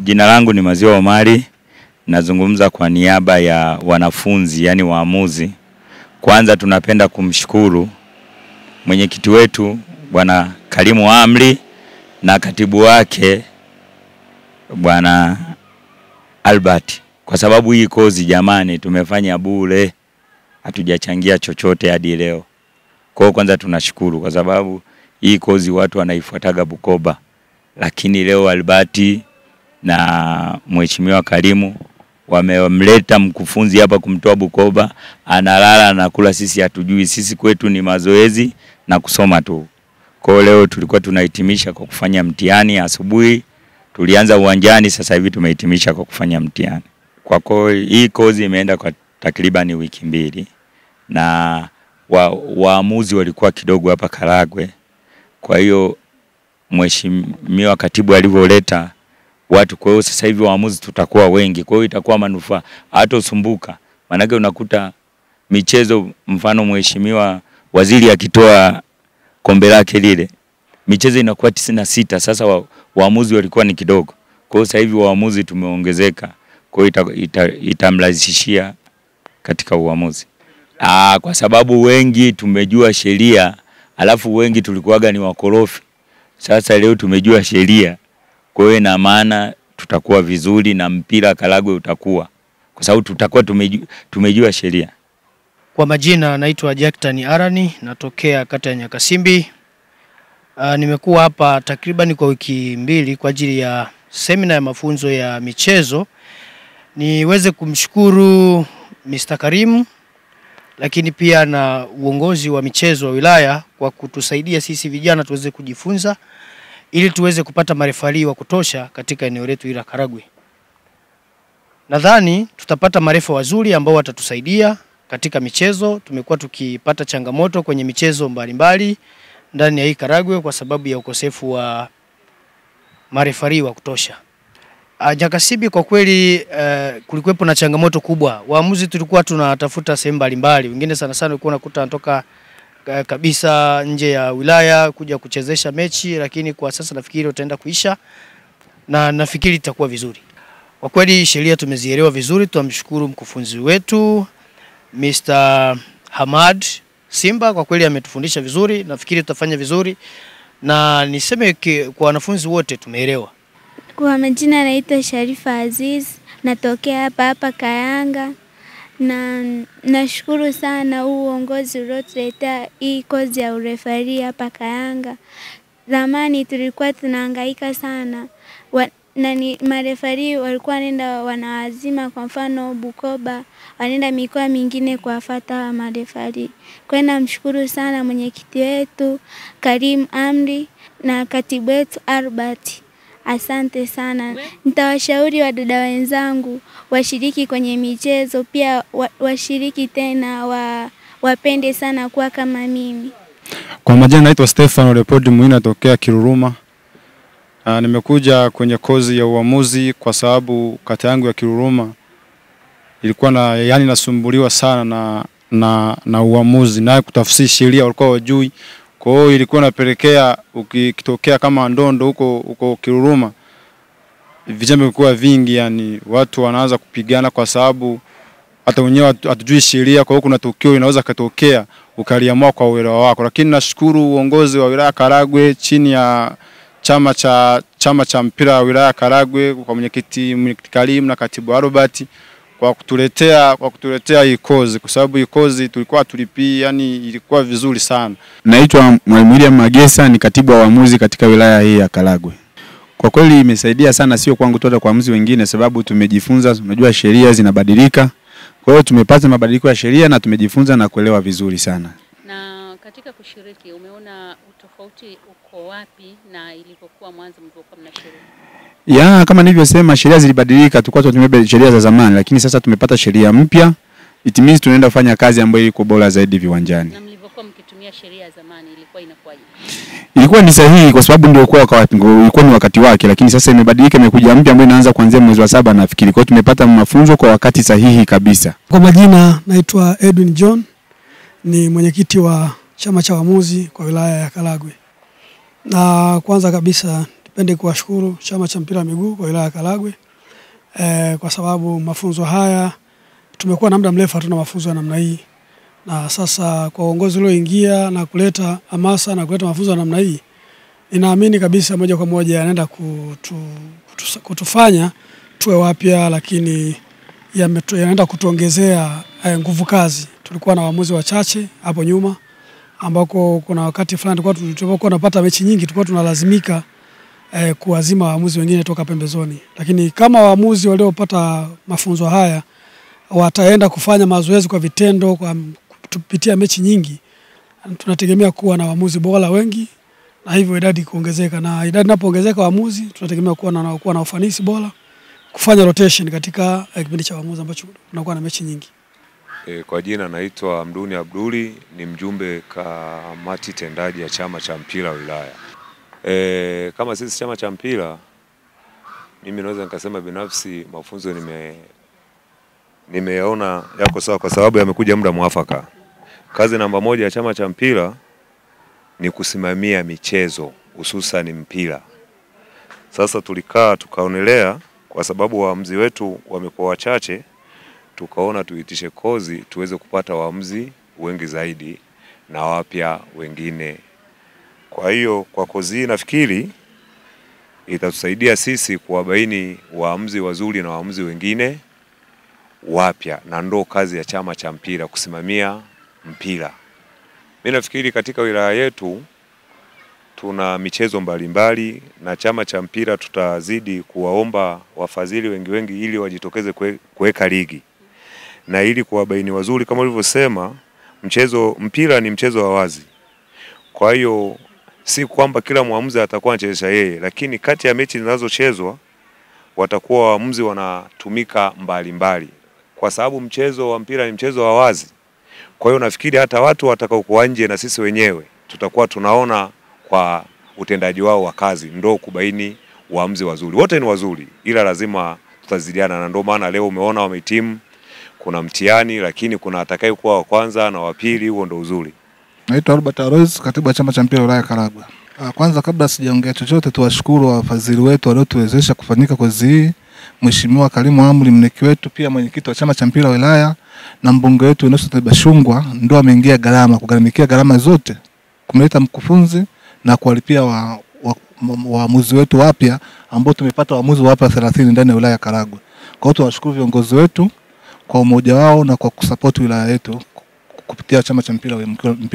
Jina langu ni Maziwa Omari, nazungumza kwa niaba ya wanafunzi, yani waamuzi. Kwanza tunapenda kumshukuru mwenyekiti wetu Bwana Karimu Amri na katibu wake Bwana Albert, kwa sababu hii kozi jamani tumefanya bure, hatujachangia chochote hadi leo. Kwa hiyo kwanza tunashukuru kwa sababu hii kozi watu wanaifuataga Bukoba, lakini leo Albert na Mheshimiwa Karimu wamemleta mkufunzi hapa kumtoa Bukoba, analala na kula, sisi hatujui, sisi kwetu ni mazoezi na kusoma tu. Kwa leo tulikuwa tunahitimisha kwa kufanya mtihani asubuhi, tulianza uwanjani, sasa hivi tumehitimisha kwa kufanya mtihani. Kwa hii kozi imeenda kwa takriban wiki 2 na waamuzi walikuwa kidogo hapa Karagwe. Kwa hiyo Mheshimiwa Katibu alivyoleta watu, kwa hiyo sasa hivi waamuzi tutakuwa wengi, kwa hiyo itakuwa manufaa, hata usumbuka. Maana unakuta michezo, mfano Mheshimiwa Waziri akitoa kombe lake lile, michezo inakuwa 96, sasa waamuzi walikuwa ni kidogo. Kwa hiyo sasa hivi waamuzi tumeongezeka, kwa hiyo itamrahisishia katika uamuzi. Kwa sababu wengi tumejua sheria, alafu wengi tulikuwaga ni wakorofi. Sasa leo tumejua sheria, kwa hiyo ina maana tutakuwa vizuri na mpira Karagwe utakuwa, kwa sababu tutakuwa tumejua sheria. Kwa majina naitwa Jackton Arani, natokea kata ya Nyakasimbi. Nimekuwa hapa takriban kwa wiki 2 kwa ajili ya semina ya mafunzo ya michezo. Niweze kumshukuru Mr. Karim, lakini pia na uongozi wa michezo wa wilaya kwa kutusaidia sisi vijana tuweze kujifunza ili tuweze kupata marefali wa kutosha katika eneo letu la Karagwe. Nadhani tutapata marefa wazuri ambao watatusaidia katika michezo. Tumekuwa tukipata changamoto kwenye michezo mbalimbali ndani ya hii Karagwe kwa sababu ya ukosefu wa marefali wa kutosha. Nyakasimbi kwa kweli kulikuwepo na changamoto kubwa. Waamuzi tulikuwa tunatafuta sehemu mbalimbali. Wengine sana walikuwa nakuta anatoka kabisa nje ya wilaya kuja kuchezesha mechi, lakini kwa sasa nafikiri utaenda kuisha na nafikiri itakuwa vizuri. Kwa kweli sheria tumezielewa vizuri, tunamshukuru mkufunzi wetu Mr. Hamad Simba, kwa kweli ametufundisha vizuri, nafikiri tutafanya vizuri na niseme kwa wanafunzi wote tumeelewa. Kwa majina naitwa Sharifa Aziz, natokea hapa Kayanga, na nashukuru sana uongozi uliotuletea hii kozi ya urefari hapa Kayanga. Zamani tulikuwa tunahangaika sana, marefari walikuwa wanaenda wanawazima, kwa mfano Bukoba, wanaenda mikoa mingine kuwafuata marefari. Kwa hiyo namshukuru sana mwenyekiti wetu Karim Amri na katibu wetu Albert. Asante sana. Nitawashauri wadada wenzangu washiriki kwenye michezo, pia washiriki tena wapende sana kuwa kama mimi. Kwa majina naitwa Stefano Leopold Muina, natokea Kiruruma. Nimekuja kwenye kozi ya uamuzi kwa sababu kata yangu ya Kiruruma ilikuwa nasumbuliwa sana na uamuzi na kutafsiri sheria walikuwa wajui. Kwa hiyo ilikuwa napelekea ukitokea kama ndondo huko Kiruruma, vijana vilikuwa vingi, yani watu wanaanza kupigana kwa sababu hata wenyewe hatujui sheria. Kwa hiyo kuna tukio inaweza katokea ukaliamua kwa uelewa wako. Lakini nashukuru uongozi wa wilaya Karagwe chini ya chama cha mpira wa wilaya Karagwe kwa mwenyekiti Karim na katibu Albert kwa kutuletea hii kozi, kwa sababu hii kozi tulikuwa tulipii, yani ilikuwa vizuri sana. Naitwa Mwalimu William Magesa, ni katibu wa waamuzi katika wilaya hii ya Karagwe. Kwa kweli imesaidia sana, sio kwangu tu, kwa waamuzi wengine, sababu tumejifunza, unajua sheria zinabadilika. Kwa hiyo tumepata mabadiliko ya sheria na tumejifunza na kuelewa vizuri sana. Na katika kushiriki umeona utofauti uko wapi na ilipokuwa mwanzo mlipokuwa mnashiriki? Kama nilivyosema, sheria zilibadilika, tulikuwa tunatumia sheria za zamani, lakini sasa tumepata sheria mpya. It means tunaenda kufanya kazi ambayo iko bora zaidi viwanjani. Na mlivyokuwa mkitumia sheria zamani ilikuwa inakuwaje? Ilikuwa ni sahihi kwa sababu ndio ilikuwa ni wakati wake, lakini sasa imebadilika, imekuja mpya ambayo inaanza kuanzia mwezi wa 7 nafikiri. Kwa hiyo tumepata mafunzo kwa wakati sahihi kabisa. Kwa majina naitwa Edwin John, ni mwenyekiti wa chama cha waamuzi kwa wilaya ya Karagwe. Na kwanza kabisa Napenda kuwashukuru chama cha mpira wa miguu kwa wilaya ya Karagwe kwa sababu mafunzo haya tumekuwa na muda mrefu hatuna mafunzo ya namna hii, na sasa kwa uongozi ulioingia na kuleta hamasa na kuleta mafunzo ya namna hii, ninaamini kabisa moja kwa moja yanaenda kutufanya tuwe wapya, lakini yanaenda kutuongezea nguvu kazi. Tulikuwa na waamuzi wachache hapo nyuma, ambako kuna wakati fulani tulikuwa tunapata mechi nyingi tulikuwa tunalazimika kuwazima waamuzi wengine toka pembezoni, lakini kama waamuzi waliopata mafunzo haya wataenda kufanya mazoezi kwa vitendo kwa kupitia mechi nyingi, tunategemea kuwa na waamuzi bora wengi, na hivyo idadi kuongezeka, na idadi inapoongezeka waamuzi tunategemea kuwa na ufanisi bora, kufanya rotation katika kipindi cha waamuzi ambacho tunakuwa na mechi nyingi. Kwa jina naitwa Mduni Abduli, ni mjumbe kamati tendaji ya chama cha mpira wilaya. Kama sisi chama cha mpira, mimi naweza nikasema binafsi mafunzo nimeona yako sawa kwa sababu yamekuja muda mwafaka. Kazi namba moja ya chama cha mpira ni kusimamia michezo, hususan mpira. Sasa tulikaa tukaonelea kwa sababu waamuzi wetu wamekuwa wachache, tukaona tuitishe kozi tuweze kupata waamuzi wengi zaidi na wapya wengine. Kwa hiyo kwa kozi hii nafikiri itatusaidia sisi kuwabaini waamuzi wazuri na waamuzi wengine wapya, na ndo kazi ya chama cha mpira kusimamia mpira. Mimi nafikiri katika wilaya yetu tuna michezo mbalimbali, na chama cha mpira tutazidi kuwaomba wafadhili wengi ili wajitokeze kuweka ligi, na ili kuwabaini wazuri. Kama ulivyosema, mpira ni mchezo wa wazi. Kwa hiyo si kwamba kila muamuzi atakuwa anachezesha yeye, lakini kati ya mechi zinazochezwa watakuwa waamuzi wanatumika mbalimbali, kwa sababu mchezo wa mpira ni mchezo wa wazi. Kwa hiyo nafikiri hata watu watakao kuwa nje na sisi wenyewe tutakuwa tunaona kwa utendaji wao wa kazi ndo kubaini waamuzi wazuri. Wote ni wazuri, ila lazima tutazidiana, na ndio maana leo umeona wamehitimu. Kuna mtihani, lakini kuna atakayekuwa wa kwanza na wa pili, huo ndo uzuri. Naitwa Albert Aroz, katibu wa chama cha mpira wilaya Karagwe. Kwanza kabla sijaongea chochote, tuwashukuru wafadhili wetu waliotuwezesha kufanyika kozi hii. Mheshimiwa Karimu Amri, mneki wetu, pia mwenyekiti wa chama cha mpira wilaya, na mbunge wetu Innocent Bashungwa ndio ameingia kugharamikia gharama zote kumleta mkufunzi na kuwalipia waamuzi wetu wapya, ambao tumepata waamuzi wapya 30 ndani ya wilaya Karagwe. Kwa hiyo tunawashukuru viongozi wetu kwa umoja wao na kwa kusupport wilaya yetu kupitia chama cha mpira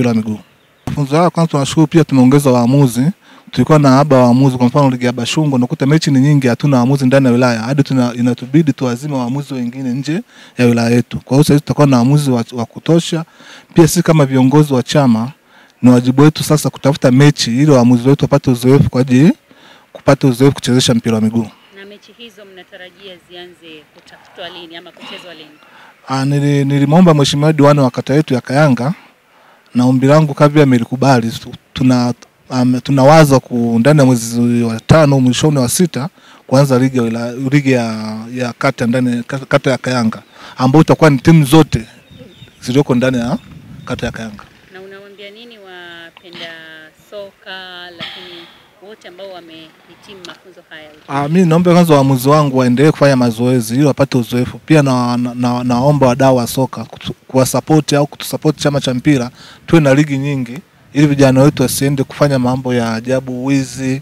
wa miguu. Mafunzo haya kwanza tunashukuru, pia tumeongeza waamuzi. Tulikuwa na haba waamuzi, kwa mfano ligi ya Bashungwa unakuta mechi ni nyingi, hatuna waamuzi ndani ya wilaya, hadi inatubidi tuwazime waamuzi wengine nje ya wilaya yetu. Kwa hiyo sasa tutakuwa na waamuzi wa kutosha. Pia sisi kama viongozi wa chama ni wajibu wetu sasa kutafuta mechi ili waamuzi wetu wapate uzoefu kwa ajili kupata uzoefu kuchezesha mpira wa miguu. Na mechi hizo mnatarajia zianze kutafutwa lini ama kuchezwa lini? Nilimwomba mheshimiwa diwani wa kata yetu ya Kayanga, na ombi langu kadri amelikubali. Tunawaza ndani ya mwezi wa 5 mwishoni wa 6 kuanza ligi ya kata ndani kata ya Kayanga, ambayo itakuwa ni timu zote zilizoko ndani ya kata ya Kayanga. Na unawaambia nini wapenda soka lakini wote ambao wamehitimu mafunzo haya? Mimi naomba kwanza waamuzi wangu waendelee kufanya mazoezi ili wapate uzoefu. Pia naomba wadau wa soka kuwasupport au kutusupport chama cha mpira tuwe na ligi nyingi, ili vijana wetu wasiende kufanya mambo ya ajabu, wizi,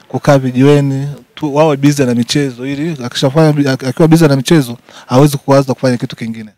kukaa vijiweni, wawe busy na michezo, ili akiwa busy na michezo hawezi kuanza kufanya kitu kingine.